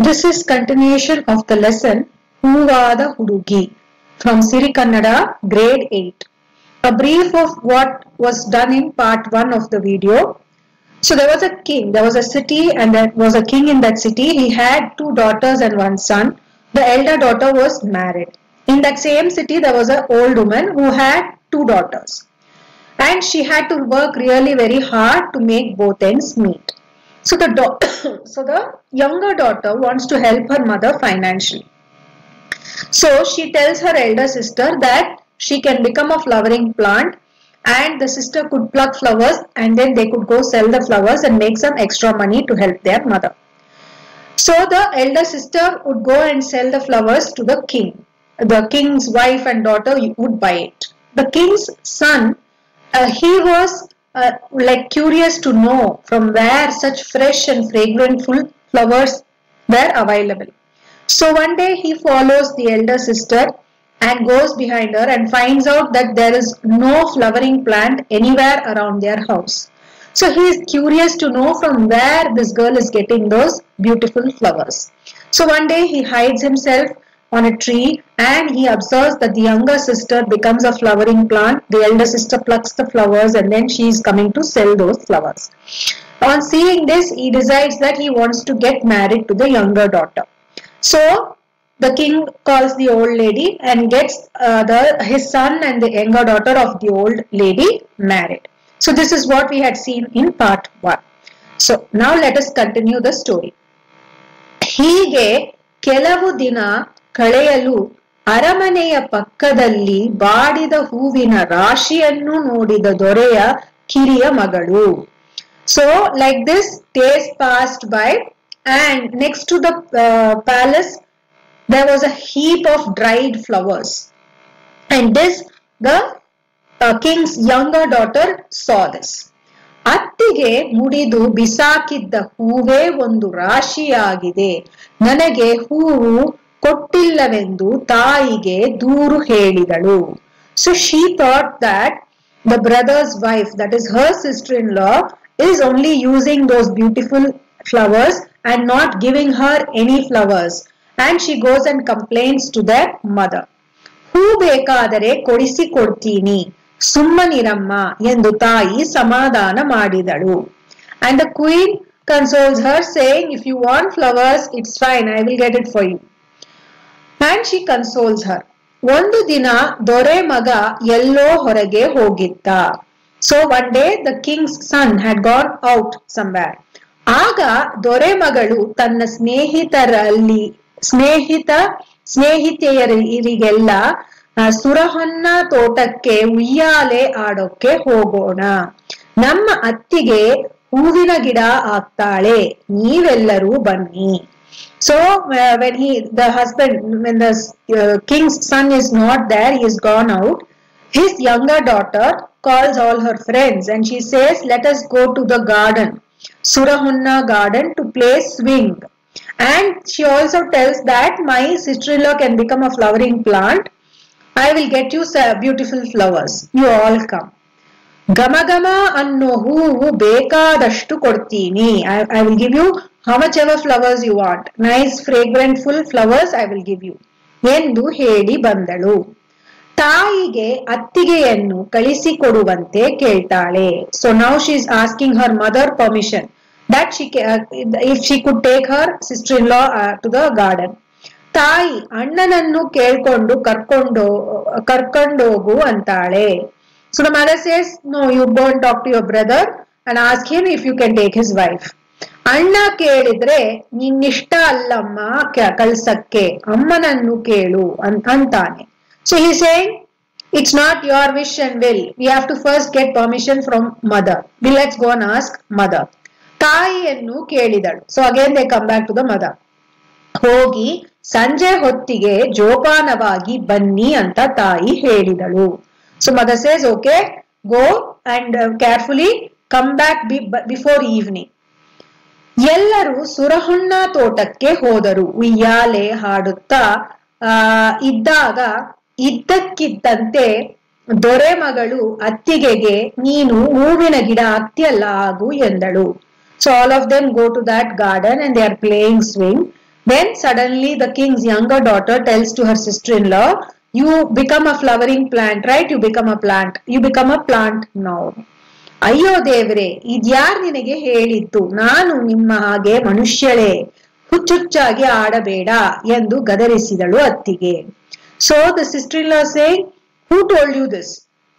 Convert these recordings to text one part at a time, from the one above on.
This is continuation of the lesson Hoovada Hudugi from Siri Kannada grade 8. A brief of what was done in part 1 of the video. So there was a king, there was a city, and there was a king in that city. He had 2 daughters and 1 son. The elder daughter was married. In that same city there was an old woman who had 2 daughters. And she had to work really very hard to make both ends meet. So the younger daughter wants to help her mother financially. So she tells her elder sister that she can become a flowering plant and the sister could pluck flowers and then they could go sell the flowers and make some extra money to help their mother. So the elder sister would go and sell the flowers to the king. The king's wife and daughter would buy it. The king's son, he was curious to know from where such fresh and fragrant flowers were available. So one day he follows the elder sister and goes behind her and finds out that there is no flowering plant anywhere around their house. So he is curious to know from where this girl is getting those beautiful flowers. So one day he hides himself on a tree and he observes that the younger sister becomes a flowering plant. The elder sister plucks the flowers and then she is coming to sell those flowers. On seeing this, he decides that he wants to get married to the younger daughter. So the king calls the old lady and gets his son and the younger daughter of the old lady married. So this is what we had seen in part 1. So now let us continue the story. ಹೀಗೆ ಕೆಲವು ದಿನ ಕಳೆಯಲು ಅರಮನೆಯ ಪಕ್ಕದಲ್ಲಿ ಬಾಡಿದ ಹೂವಿನ ರಾಶಿಯನ್ನು ನೋಡಿದ ದೊರೆಯ ಕಿರಿಯ ಮಗಳು. So like this days passed by and next to the palace there was a heap of dried flowers, and this the king's younger daughter saw this. ಅತ್ತಿಗೆ ಮುಡಿದು ಬಿಸಾಕಿದ್ದ ಹೂವೇ ಒಂದು ರಾಶಿಯಾಗಿದೆ, ನನಗೆ ಹೂವು ಕೊಟ್ಟಿಲ್ಲವೆಂದು ತಾಯಿಗೆ ದೂರು ಹೇಳಿದಳು. So she thought that the brother's wife, that is her sister-in-law, is only using those beautiful flowers and not giving her any flowers. And she goes and complains to their mother. ಹೂ ಬೇಕಾದರೆ ಕೊಡಿಸಿ ಕೊಡ್ತೀನಿ, ಸುಮ್ಮನಿರಮ್ಮ ಎಂದು ತಾಯಿ ಸಮಾಧಾನ ಮಾಡಿದಳು. And the queen consoles her saying, if you want flowers, it's fine, I will get it for you. And she consoles her. ಒಂದು ದಿನ ದೊರೆ ಮಗ ಎಲ್ಲೋ ಹೊರಗೆ ಹೋಗಿದ್ದ. So one day the king's son had gone out somewhere. ಆಗ ದೊರೆ ಮಗಳು ತನ್ನ ಸ್ನೇಹಿತೆಯರಿಗೆಲ್ಲ ಸುರಹೊನ್ನ ತೋಟಕ್ಕೆ ಉಯ್ಯಾಲೆ ಆಡೋಕೆ ಹೋಗೋಣ, ನಮ್ಮ ಅತ್ತಿಗೆ ಹೂವಿನ ಗಿಡ ಹಾಕ್ತಾಳೆ, ನೀವೆಲ್ಲರೂ ಬನ್ನಿ. So when the king's son is not there, he is gone out, his younger daughter calls all her friends and she says, let us go to the garden, Surahunna garden, to play swing. And she also tells that my sister-in-law can become a flowering plant. I will get you beautiful flowers. You all come. Gama gama anno hoovu bekadashtu kodtini. I will give you how much ever flowers you want. Nice fragrant full flowers I will give you. ಎಂದು ಹೇಳಿ ಬಂದಳು. ತಾಯಿಗೆ ಅತ್ತಿಗೆಯನ್ನು ಕಳಿಸಿಕೊಡುವಂತೆ ಕೇಳ್ತಾಳೆ. So now she is asking her mother permission that if she could take her sister-in-law to the garden. ತಾಯಿ ಅಣ್ಣನನ್ನು ಕೇಳ್ಕೊಂಡು ಕರ್ಕೊಂಡೋಗು ಅಂತಾಳೆ. So the mother says, no, you go and talk to your brother and ask him if you can take his wife. ಅಣ್ಣ ಕೇಳಿದ್ರೆ ನಿನ್ನಿಷ್ಟ ಅಲ್ಲಮ್ಮ ಕಳ್ಸಕ್ಕೆ, ಅಮ್ಮನನ್ನು ಕೇಳು ಅಂತಾನೆ. So he is saying, it's not your wish and will. We have to first get permission from mother. Let's go and ask mother. ತಾಯಿಯನ್ನು ಕೇಳಿದಳು. So again they come back to the mother. ಹೋಗಿ ಸಂಜೆ ಹೊತ್ತಿಗೆ ಜೋಪಾನವಾಗಿ ಬನ್ನಿ ಅಂತ ತಾಯಿ ಹೇಳಿದಳು. So mother says, okay, go and carefully come back before evening. ಎಲ್ಲರೂ ಸುರಹುಣ್ಣ ತೋಟಕ್ಕೆ ಹೋದರು. ಉಯ್ಯಾಲೆ ಹಾಡುತ್ತಾ ಇದ್ದಾಗ ಇದ್ದಕ್ಕಿದ್ದಂತೆ ದೊರೆ ಮಗಳು ಅತ್ತಿಗೆಗೆ ನೀನು ಹೂವಿನ ಗಿಡ ಹತ್ತಿಯಲ್ಲ ಆಗು ಎಂದಳು. So all of them go to that garden and they are playing swing. Then suddenly the king's younger daughter tells to her sister-in-law, you become a flowering plant, right? You become a plant. You become a plant now. ಅಯ್ಯೋ ದೇವ್ರೆ, ಇದ್ಯಾರ್ ನಿನಗೆ ಹೇಳಿದ್ದು? ನಾನು ನಿಮ್ಮ ಹಾಗೆ ಮನುಷ್ಯಳೇ, ಹುಚ್ಚುಚ್ಚಾಗಿ ಆಡಬೇಡ ಎಂದು ಗದರಿಸಿದಳು ಅತ್ತಿಗೆ. So the sister-in-law saying, who told you this?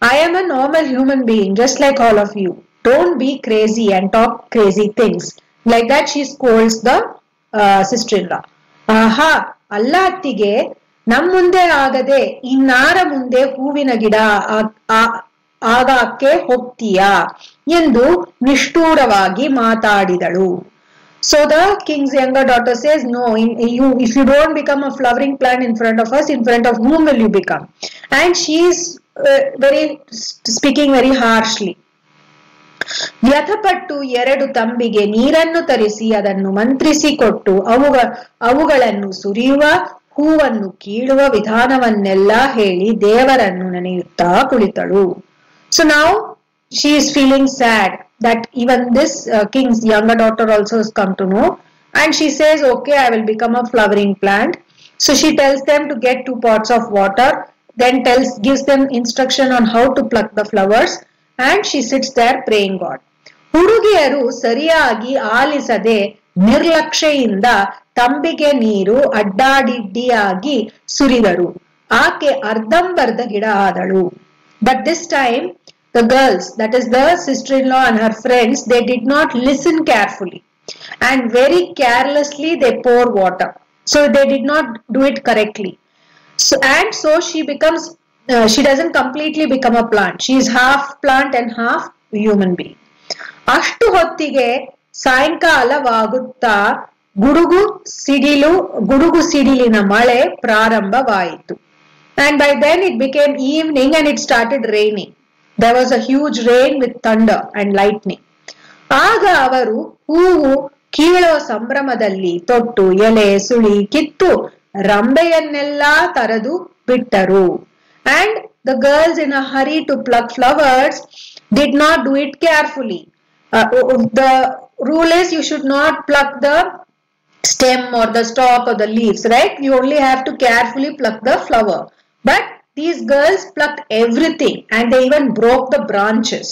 I am a normal human being, just like all of you. Don't be crazy and talk crazy things. Like that she scolds the sister-in-law. ಆಹಾ, ಅಲ್ಲ ಅತ್ತಿಗೆ, ನಮ್ ಮುಂದೆ ಆಗದೆ ಇನ್ನಾರ ಮುಂದೆ ಹೂವಿನ ಗಿಡ ಆಗಕ್ಕೆ ಹೋಗ್ತೀಯಾ ಎಂದು ನಿಷ್ಠೂರವಾಗಿ ಮಾತಾಡಿದಳು. So the king's younger daughter says, no, if you don't become a flowering plant in front of us, in front of whom will you become? And she is speaking very harshly. ವ್ಯಥಪಟ್ಟು 2 ತಂಬಿಗೆ ನೀರನ್ನು ತರಿಸಿ ಅದನ್ನು ಮಂತ್ರಿಸಿ ಕೊಟ್ಟು ಅವುಗಳನ್ನು ಸುರಿಯುವ, ಹೂವನ್ನು ಕೀಳುವ ವಿಧಾನವನ್ನೆಲ್ಲ ಹೇಳಿ ದೇವರನ್ನು ನೆನೆಯುತ್ತಾ ಕುಳಿತಳು. So now she is feeling sad that even this king's younger daughter also has come to know, and she says, okay, I will become a flowering plant. So she tells them to get 2 pots of water, then gives them instruction on how to pluck the flowers, and she sits there praying God. ಹುಡುಗಿಯರು ಸರಿಯಾಗಿ ಆಲಿಸದೆ ನಿರ್ಲಕ್ಷ್ಯೆಯಿಂದ ತಂಬಿಗೆ ನೀರು ಅಡ್ಡಾಡಿಡ್ಡಿಯಾಗಿ ಸುರಿದರು. ಆಕೆ ಅರ್ಧಂಬರ್ಧ ಗಿಡ ಆದಳು. But this time the girls, that is the sister-in-law and her friends, they did not listen carefully and very carelessly they pour water. So they did not do it correctly. So she becomes, she doesn't completely become a plant. She is half plant and half human being. ಅಷ್ಟು ಹೊತ್ತಿಗೆ ಸಾಯಂಕಾಲವಾಗುತ್ತಾ ಗುಡುಗು ಸಿಡಿಲಿನ ಮಳೆ ಪ್ರಾರಂಭವಾಯಿತು. And by then it became evening and it started raining. There was a huge rain with thunder and lightning. ಆಗ ಅವರು ಹೂವು ಕೀಳೋ ಸಂಭ್ರಮದಲ್ಲಿ ತೊಟ್ಟು ಎಲೆ ಸುಳಿ ಕಿತ್ತು ರಂಬೆಯನ್ನೆಲ್ಲ ತರದು ಬಿಟ್ಟರು. And the girls in a hurry to pluck flowers did not do it carefully. The rule is you should not pluck the stem or the stalk or the leaves, right? You only have to carefully pluck the flower. But these girls plucked everything and they even broke the branches.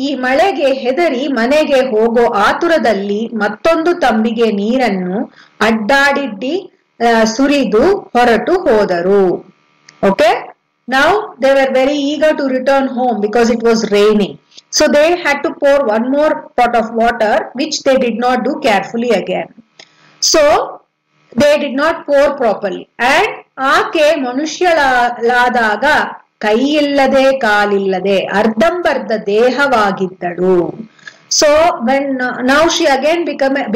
ಈ ಮಳೆಗೆ ಹೆದರಿ ಮನೆಗೆ ಹೋಗೋ ಆತುರದಲ್ಲಿ ಮತ್ತೊಂದು ತಂಬಿಗೆ ನೀರನ್ನು ಅಡ್ಡಾಡಿಡ್ಡಿ ಸುರಿದು ಹೊರಟು ಹೋದರು. Okay? Now they were very eager to return home because it was raining. So they had to pour 1 more pot of water, which they did not do carefully again. So they did not pour properly. And ಆಕೆ ಮನುಷ್ಯಳಾದಾಗ ಕೈಯಿಲ್ಲದೆ ಕಾಲಿಲ್ಲದೆ ಅರ್ಧಂಬರ್ಧ ದೇಹವಾಗಿದ್ದಳು. So now she again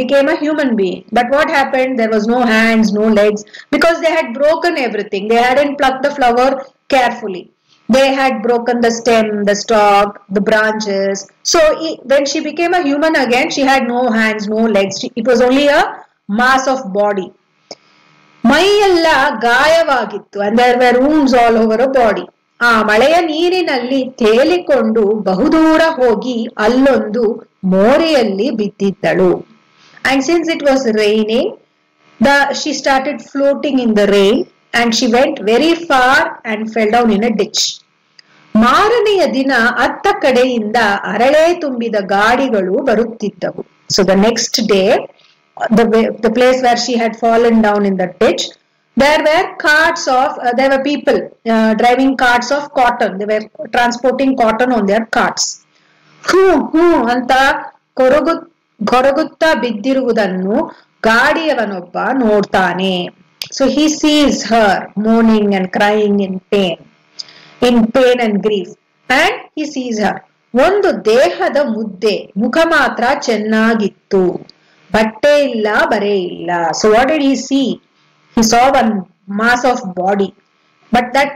became a human being. But what happened? There was no hands, no legs, because they had broken everything. They hadn't plucked the flower carefully. They had broken the stem, the stalk, the branches. So when she became a human again, she had no hands, no legs. It was only a mass of body. ಮೈಯೆಲ್ಲ ಗಾಯವಾಗಿತ್ತು and there were wounds all over her body. ಆ ಮಳೆಯ ನೀರಿನಲ್ಲಿ ತೇಲಿಕೊಂಡು ಬಹುದೂರ ಹೋಗಿ ಅಲ್ಲೊಂದು ಮೋರೆಯಲ್ಲಿ ಬಿದ್ದಿದ್ದಳು. And since it was raining, she started floating in the rain and she went very far and fell down in a ditch. ಮಾರನೆಯ ದಿನ ಅತ್ತ ಕಡೆಯಿಂದ ಅರಳೆ ತುಂಬಿದ ಗಾಡಿಗಳು ಬರುತ್ತಿದ್ದವು. So the next day, the place where she had fallen down in the ditch, there were people driving carts of cotton. They were transporting cotton on their carts. ಅಂತ ಕೊರಗುತ್ತಾ ಬಿದ್ದಿರುವುದನ್ನು ಗಾಡಿಯವನೊಬ್ಬ ನೋಡ್ತಾನೆ. So he sees her moaning and crying in pain and grief, and he sees her. ಒಂದು ದೇಹದ ಮುದ್ದೆ, ಮುಖ ಮಾತ್ರ ಚೆನ್ನಾಗಿತ್ತು, ಬಟ್ಟೆ ಇಲ್ಲ, ಬರೆ ಇಲ್ಲ. So what did he see? He saw one mass of body, but that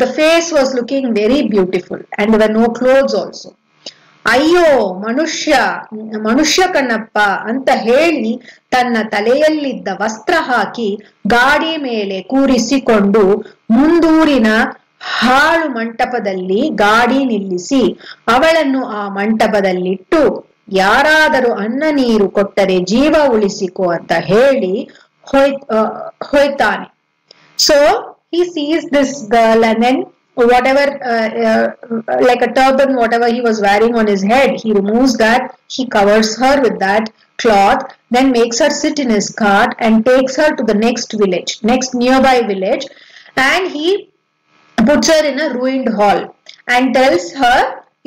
the face was looking very beautiful and there were no clothes also. ಅಯ್ಯೋ ಮನುಷ್ಯ ಕಣ್ಣಪ್ಪ ಅಂತ ಹೇಳಿ ತನ್ನ ತಲೆಯಲ್ಲಿದ್ದ ವಸ್ತ್ರ ಹಾಕಿ ಗಾಡಿ ಮೇಲೆ ಕೂರಿಸಿಕೊಂಡು ಮುಂದೂರಿನ ಹಾಳು ಮಂಟಪದಲ್ಲಿ ಗಾಡಿ ನಿಲ್ಲಿಸಿ ಅವಳನ್ನು ಆ ಮಂಟಪದಲ್ಲಿಟ್ಟು ಯಾರಾದರೂ ಅನ್ನ ನೀರು ಕೊಟ್ಟರೆ ಜೀವ ಉಳಿಸಿಕೋ ಅಂತ ಹೇಳಿ ಹೋಯ್ತಾನೆ. So he sees this girl and then whatever like a turban, whatever he was wearing on his head, he removes that, he covers her with that cloth, then makes her sit in his cart and takes her to the next nearby village, and he puts her in a ruined hall and tells her,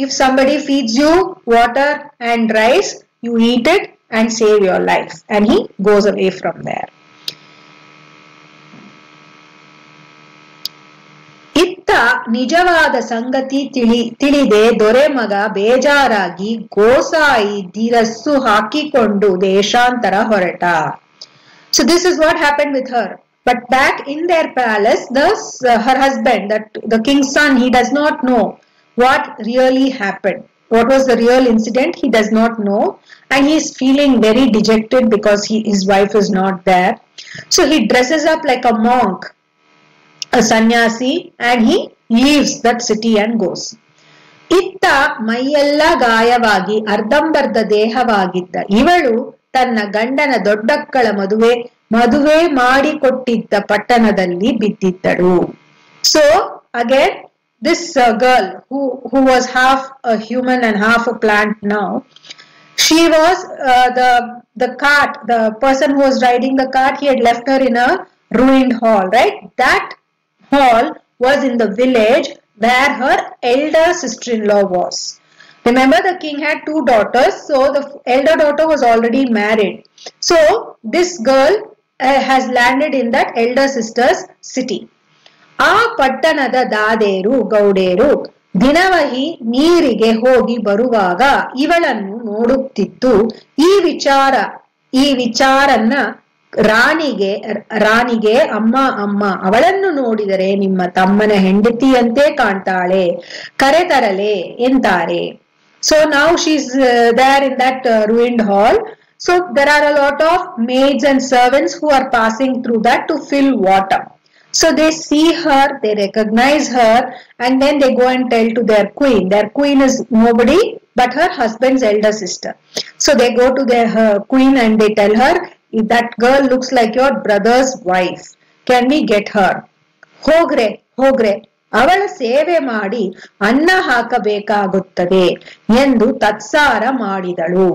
if somebody feeds you water and rice, you eat it and save your life, and he goes away from there. ಇತ್ತ ನಿಜವಾದ ಸಂಗತಿ ತಿಳಿದೆ ದೊರೆ ಮಗ ಬೇಜಾರಾಗಿ ಗೋಸಾಯಿ ದಿರಸ್ಸು ಹಾಕಿಕೊಂಡು ದೇಶಾಂತರ ಹೊರಟ. So this is what happened with her. But back in their palace, her husband, the king's son, he does not know what really happened. What was the real incident? He does not know, and he is feeling very dejected because his wife is not there. So he dresses up like a monk, a sannyasi, and he leaves that city and goes. ಇತ್ತ ಮೈಯೆಲ್ಲ ಗಾಯವಾಗಿ ಅರ್ಧಂಬರ್ಧ ದೇಹವಾಗಿದ್ದ ಇವಳು ತನ್ನ ಗಂಡನ ದೊಡ್ಡಕ್ಕಳ ಮದುವೆ ಮಾಡಿಕೊಟ್ಟಿದ್ದ ಪಟ್ಟಣದಲ್ಲಿ ಬಿದ್ದಿದ್ದಳು. So again, this girl who was half a human and half a plant now, she was the cart, the person who was riding the cart, he had left her in a ruined hall, right? That hall was in the village where her elder sister-in-law was. Remember, the king had 2 daughters, so the elder daughter was already married. So this girl has landed in that elder sister's city. ಆ ಪಟ್ಟಣದ ದಾದೇರು ಗೌಡೇರು ದಿನವಹಿ ನೀರಿಗೆ ಹೋಗಿ ಬರುವಾಗ ಇವಳನ್ನು ನೋಡುತ್ತಿದ್ದು ಈ ವಿಚಾರನ್ನ ರಾಣಿಗೆ ಅಮ್ಮ ಅವಳನ್ನು ನೋಡಿದರೆ ನಿಮ್ಮ ತಮ್ಮನ ಹೆಂಡತಿಯಂತೆ ಕಾಣ್ತಾಳೆ, ಕರೆತರಲೆ ಎಂತಾರೆ. So now she's there in that ruined hall. So there are a lot of maids and servants who are passing through that to fill water. So they see her, they recognize her, and then they go and tell to their queen. Their queen is nobody but her husband's elder sister. So they go to their queen and they tell her, that girl looks like your brother's wife. Can we get her? ಹೋಗ್ರೆ ಅವಳ ಸೇವೆ ಮಾಡಿ ಅನ್ನ ಹಾಕಬೇಕಾಗುತ್ತದೆ ಎಂದು ತತ್ಸಾರ ಮಾಡಿದಳು.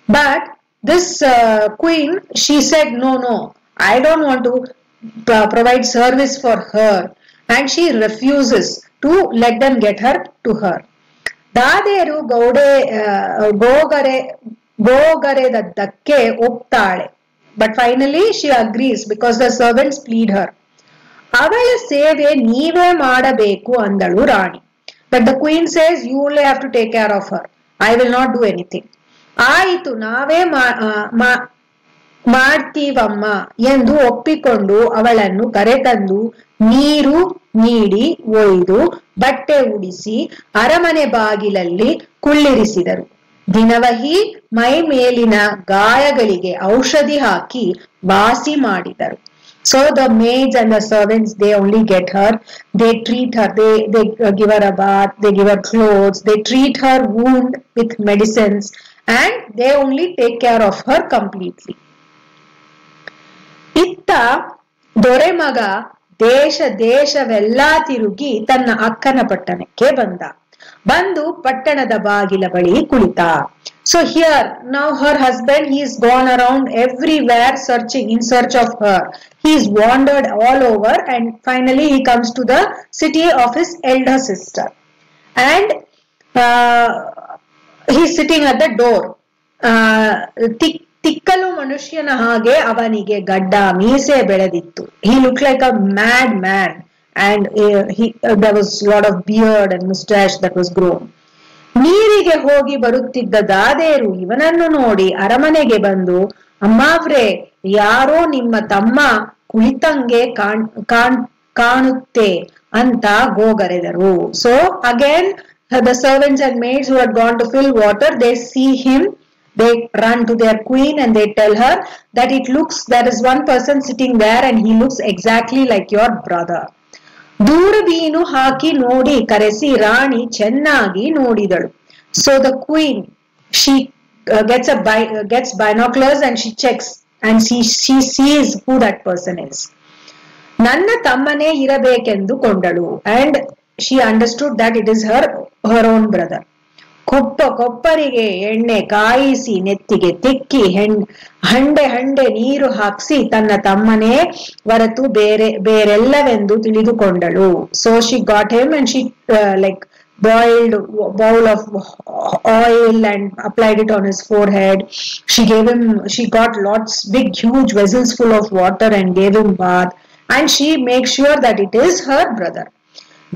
But this queen, she said, no, I don't want to provide service for her, and she refuses to let them get her to her. ದಾದೇರು ಗೋಗರೆದದ್ದಕ್ಕೆ ಒಪ್ತಾಳೆ. But finally she agrees because the servants plead her. ಅವಳ ಸೇವೆ ನೀವೇ ಮಾಡಬೇಕು ಅಂದಳು ರಾಣಿ. But the queen says, you only have to take care of her. I will not do anything. ಆಯಿತು, ನಾವೇ ಮಾಡ್ತೀವಮ್ಮ ಎಂದು ಒಪ್ಪಿಕೊಂಡು ಅವಳನ್ನು ಕರೆತಂದು ನೀರು ನೀಡಿ ಒಯ್ದು ಬಟ್ಟೆ ಉಡಿಸಿ ಅರಮನೆ ಬಾಗಿಲಲ್ಲಿ ಕುಳ್ಳಿರಿಸಿದರು. ದಿನವಹಿ ಮೈ ಮೇಲಿನ ಗಾಯಗಳಿಗೆ ಔಷಧಿ ಹಾಕಿ ವಾಸಿ ಮಾಡಿದರು. So the maids and the servants, they only get her, they treat her, they give her a bath, they give her clothes, they treat her wound with medicines, and they only take care of her completely. ಇತ್ತ ದೊರೆಮಗ ದೇಶವೆಲ್ಲಾ ತಿರುಗಿ ತನ್ನ ಅಕ್ಕನ ಪಟ್ಟಣಕ್ಕೆ ಬಂದು ಪಟ್ಟಣದ ಬಾಗಿಲ ಬಳಿ ಕುಳಿತ. So here now her husband, he is gone around everywhere in search of her. He is wandered all over, and finally he comes to the city of his elder sister, and he is sitting at the door. ತಿಕ್ಕಲು ಮನುಷ್ಯನ ಹಾಗೆ ಅವನಿಗೆ ಗಡ್ಡ ಮೀಸೆ ಬೆಳೆದಿತ್ತು. He looked like a mad man, and there was a lot of beard and mustache that was grown. ನೀರಿಗೆ ಹೋಗಿ ಬರುತ್ತಿದ್ದ ದಾದೇರು ಇವನನ್ನು ನೋಡಿ ಅರಮನೆಗೆ ಬಂದು, ಅಮ್ಮಾವ್ರೆ, ಯಾರೋ ನಿಮ್ಮ ತಮ್ಮ ಕುಳಿತಂಗೆ ಕಾಣುತ್ತೆ ಅಂತ ಗೋಗರೆದರು. So again the servants and maids who had gone to fill water, they see him, they run to their queen and they tell her that there is one person sitting there and he looks exactly like your brother. ದೂರಬೀನು ಹಾಕಿ ನೋಡಿ ಕರೆಸಿ ರಾಣಿ ಚೆನ್ನಾಗಿ ನೋಡಿದಳು. So the queen, she gets binoculars and she checks and she sees who that person is. ನನ್ನ ತಮ್ಮನೇ ಇರಬೇಕೆಂದು ಕೊಂಡಳು, and she understood that it is her own brother. ಕೊಪ್ಪರಿಗೆ ಎಣ್ಣೆ ಕಾಯಿಸಿ ನೆತ್ತಿಗೆ ತಿಕ್ಕಿ ಹಂಡೆ ನೀರು ಹಾಕಿಸಿ ತನ್ನ ತಮ್ಮನೇ ಹೊರತು ಬೇರೆಲ್ಲವೆಂದು ತಿಳಿದುಕೊಂಡಳು. So she got him and she boiled bowl of oil and applied it on his forehead. She got huge vessels full of water and gave him bath, and she makes sure that it is her brother.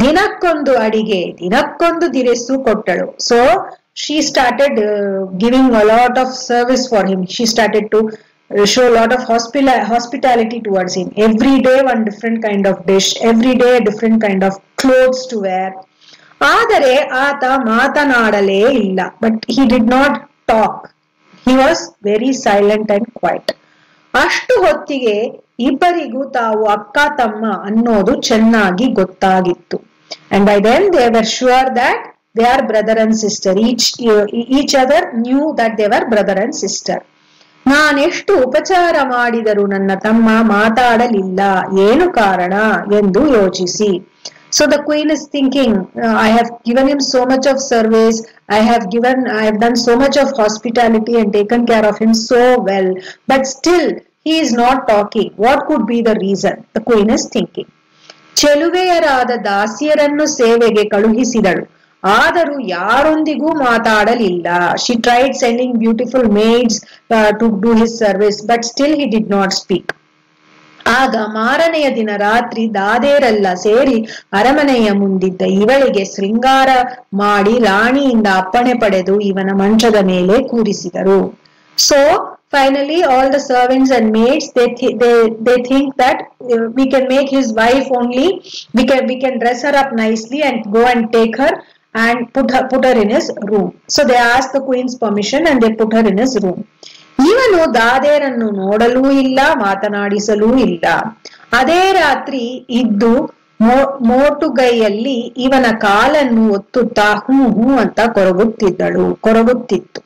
ದಿನಕ್ಕೊಂದು ಅಡಿಗೆ ದಿನಕ್ಕೊಂದು ದಿರಿಸು ಕೊಟ್ಟಳು. So she started giving a lot of service for him. She started to show a lot of hospitality towards him. Every day one different kind of dish, every day a different kind of clothes to wear. ಆದರೆ ಆತ ಮಾತನಾಡಲೇ ಇಲ್ಲ. But he did not talk. He was very silent and quiet. ಅಷ್ಟು ಹೊತ್ತಿಗೆ ಇಬ್ಬರಿಗೂ ತಾವು ಅಕ್ಕ ತಮ್ಮ ಅನ್ನೋದು ಚೆನ್ನಾಗಿ ಗೊತ್ತಾಗಿತ್ತು. And by then they were sure that they are brother and sister. Each other knew that they were brother and sister. ನಾನೆಷ್ಟು ಉಪಚಾರ ಮಾಡಿದರೂ ನನ್ನ ತಮ್ಮ ಮಾತಾಡಲಿಲ್ಲ, ಏನು ಕಾರಣ ಎಂದು ಯೋಚಿಸಿ. So the queen is thinking, I have given him so much of service, I have done so much of hospitality and taken care of him so well, but still he is not talking. What could be the reason? The queen is thinking. ಚೆಲುವೆಯರಾದ ದಾಸಿಯರನ್ನು ಸೇವೆಗೆ ಕಳುಹಿಸಿದಳು, ಆದರೂ ಯಾರೊಂದಿಗೂ ಮಾತಾಡಲಿಲ್ಲ. She tried sending beautiful maids to do his service, but still he did not speak. ಆಗ ಮಾರನೆಯ ದಿನ ರಾತ್ರಿ ದಾದೇರೆಲ್ಲ ಸೇರಿ ಅರಮನೆಯ ಮುಂದಿದ್ದ ಇವಳಿಗೆ ಶೃಂಗಾರ ಮಾಡಿ ರಾಣಿಯಿಂದ ಅಪ್ಪಣೆ ಪಡೆದು ಇವನ ಮಂಚದ ಮೇಲೆ ಕೂರಿಸಿದರು. So finally all the servants and maids they think that we can make his wife only, we can dress her up nicely and go and take her and put her in his room. So they asked the queen's permission and they put her in his room. ಇವನು ದಾದೇರನ್ನು ನೋಡಲೂ ಇಲ್ಲ, ಮಾತನಾಡಿಸಲೂ ಇಲ್ಲ. ಅದೇ ರಾತ್ರಿ ಇದ್ದು ಮೋಟುಗೈಯಲ್ಲಿ ಇವನ ಕಾಲನ್ನು ಒತ್ತುತ್ತಾ ಹೂ ಅಂತ ಕೊರಗುತ್ತಿತ್ತು.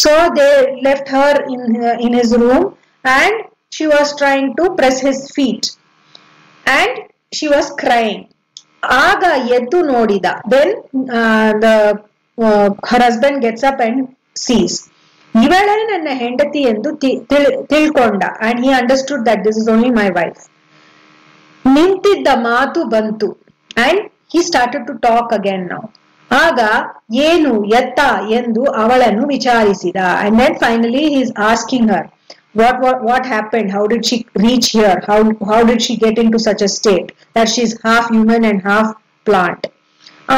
So they left her in his room and she was trying to press his feet and she was crying. ಆಗ ಎದ್ದು ನೋಡಿದ. Then her husband gets up and sees. ಇವಳೇ ನನ್ನ ಹೆಂಡತಿ ಎಂದು ತಿಳ್ಕೊಂಡ. And he understood that this is only my wife. ನಿಂತಿದ್ದ ಮಾತು ಬಂತು and he started to talk again now. ಆಗ ಏನು ಎತ್ತ ಎಂದು ಅವಳನ್ನು ವಿಚಾರಿಸಿದ. And then finally he is asking her what happened, how did she reach here, how did she get into such a state that she is half human and half plant.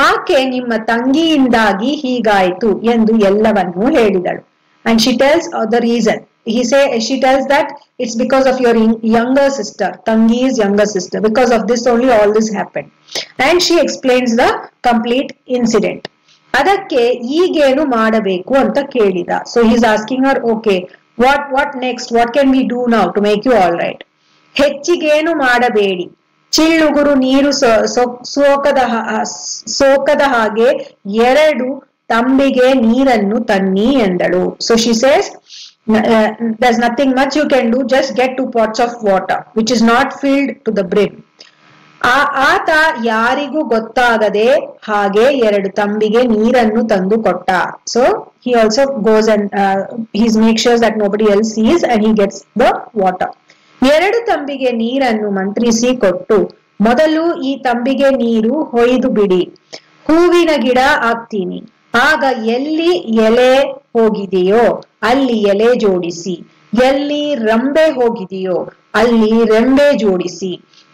ಆಕೆ ನಿಮ್ಮ ತಂಗಿಯಿಂದಾಗಿ ಹೀಗಾಯಿತು ಎಂದು ಎಲ್ಲವನ್ನೂ ಹೇಳಿದಳು. And she tells the reason. She tells that it's because of your younger sister, Tangi's younger sister. Because of this only all this happened. And she explains the complete incident. ಅದಕ್ಕೆ ಈಗೇನು ಮಾಡಬೇಕು ಅಂತ ಕೇಳಿದ. So he's asking her, okay, what next? What can we do now to make you all right? ಹೆಚ್ಚಿಗೇನು ಮಾಡಬೇಡಿ, ಚಿಳ್ಳುಗುರು ನೀರು ಸೋಕದ ಹಾಗೆ 2 ತಂಬಿಗೆ ನೀರನ್ನು ತನ್ನಿ ಎಂದಳು. So she says, there's nothing much you can do, just get 2 pots of water which is not filled to the brim. ಆತ ಯಾರಿಗೂ ಗೊತ್ತಾಗದೆ ಹಾಗೆ 2 ತಂಬಿಗೆ ನೀರನ್ನು ತಂದು ಕೊಟ್ಟ. So he also goes and he makes sure that nobody else sees and he gets the water. 2 ತಂಬಿಗೆ ನೀರನ್ನು ಮಂತ್ರಿಸಿ ಕೊಟ್ಟು, ಮೊದಲು ಈ ತಂಬಿಗೆ ನೀರು ಹೊಯ್ದು ಬಿಡಿ, ಹೂವಿನ ಗಿಡ ಹಾಕ್ತೀನಿ, ಆಗ ಎಲ್ಲಿ ಎಲೆ ಹೋಗಿದೆಯೋ ಅಲ್ಲಿ ಎಲೆ ಜೋಡಿಸಿ, ಎಲ್ಲಿ ರಂಬೆ ಹೋಗಿದೆಯೋ ಅಲ್ಲಿ ರೆಂಬೆ ಜೋಡಿಸಿ,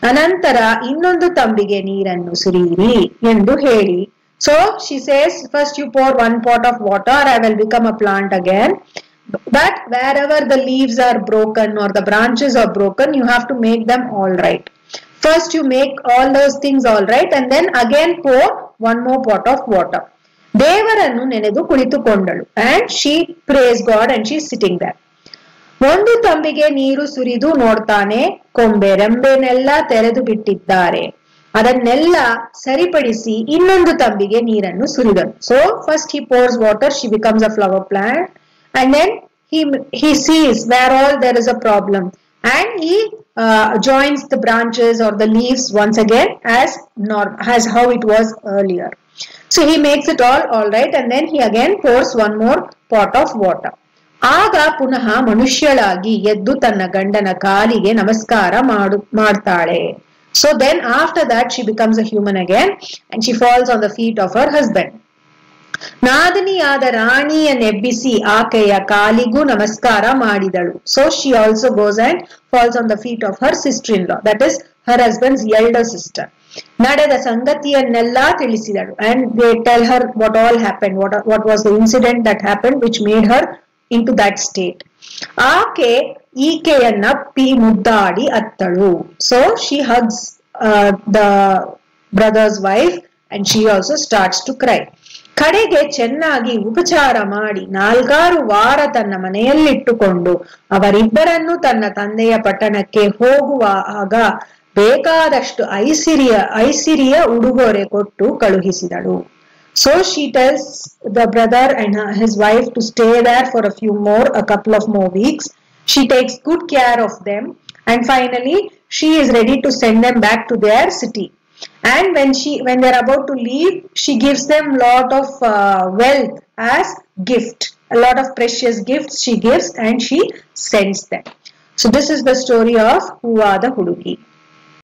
ಅನಂತರ ಇನ್ನೊಂದು ತಂಬಿಗೆ ನೀರನ್ನು ಸುರಿಯಿರಿ ಎಂದು ಹೇಳಿ. So she says, first you pour 1 pot of water, I will become a plant again. But wherever the leaves are broken or the branches are broken, you have to make them all right. First you make all those things all right and then again pour 1 more pot of water. ದೇವರನ್ನು ನೆನೆದು ಕುಳಿತುಕೊಂಡಳು. And she praised God and she is sitting there. 1 ತಂಬಿಗೆ ನೀರು ಸುರಿದು ನೋಡ್ತಾನೆ, ಕೊಂಬೆ ರೆಂಬೆನೆಲ್ಲ ತೆರೆದು ಬಿಟ್ಟಿದ್ದಾರೆ. ಅದನ್ನೆಲ್ಲ ಸರಿಪಡಿಸಿ ಇನ್ನೊಂದು ತಂಬಿಗೆ ನೀರನ್ನು ಸುರಿದನು. So first he pours water, she becomes a flower plant and then he sees where all there is a problem, and he joins the branches or the leaves once again as how it was earlier. So he makes it all right, and then he again pours one more pot of water. ಆಗ ಪುನಃ ಮನುಷ್ಯಳಾಗಿ ಎದ್ದು ತನ್ನ ಗಂಡನ ಕಾಲಿಗೆ ನಮಸ್ಕಾರ ಮಾಡ್ತಾಳೆ. So then after that she becomes a human again and she falls on the feet of her husband. ನಾದನಿಯಾದ ರಾಣಿಯನ್ನೆಬ್ಬಿಸಿ ಆಕೆಯ ಕಾಲಿಗೂ ನಮಸ್ಕಾರ ಮಾಡಿದಳು. So she also goes and falls on the feet of her sister-in-law, that is her husband's elder sister. ನಡೆದ ಸಂಗತಿಯನ್ನೆಲ್ಲ ತಿಳಿಸಿದಳು, and they tell her what all happened, what was the incident that happened which made her into that state. ಆಕೆ ಈಕೆಯನ್ನಪ್ಪಿ ಮುದ್ದಾಡಿ ಅತ್ತಳು. So she hugs the brother's wife and she also starts to cry. ಕಡೆಗೆ ಚೆನ್ನಾಗಿ ಉಪಚಾರ ಮಾಡಿ 4 ವಾರ ತನ್ನ ಮನೆಯಲ್ಲಿಟ್ಟುಕೊಂಡು ಅವರಿಬ್ಬರನ್ನು ತನ್ನ ತಂದೆಯ ಪಟ್ಟಣಕ್ಕೆ ಹೋಗುವಾಗ ಬೇಕಾದಷ್ಟು ಐಸಿರಿಯ ಉಡುಗೊರೆ ಕೊಟ್ಟು ಕಳುಹಿಸಿದಳು. So she tells the brother and his wife to stay there for a couple of more weeks. She takes good care of them, and finally she is ready to send them back to their city. And when they're about to leave, she gives them lot of wealth as gift. A lot of precious gifts she gives and she sends them. So this is the story of Hoova the Hudugi.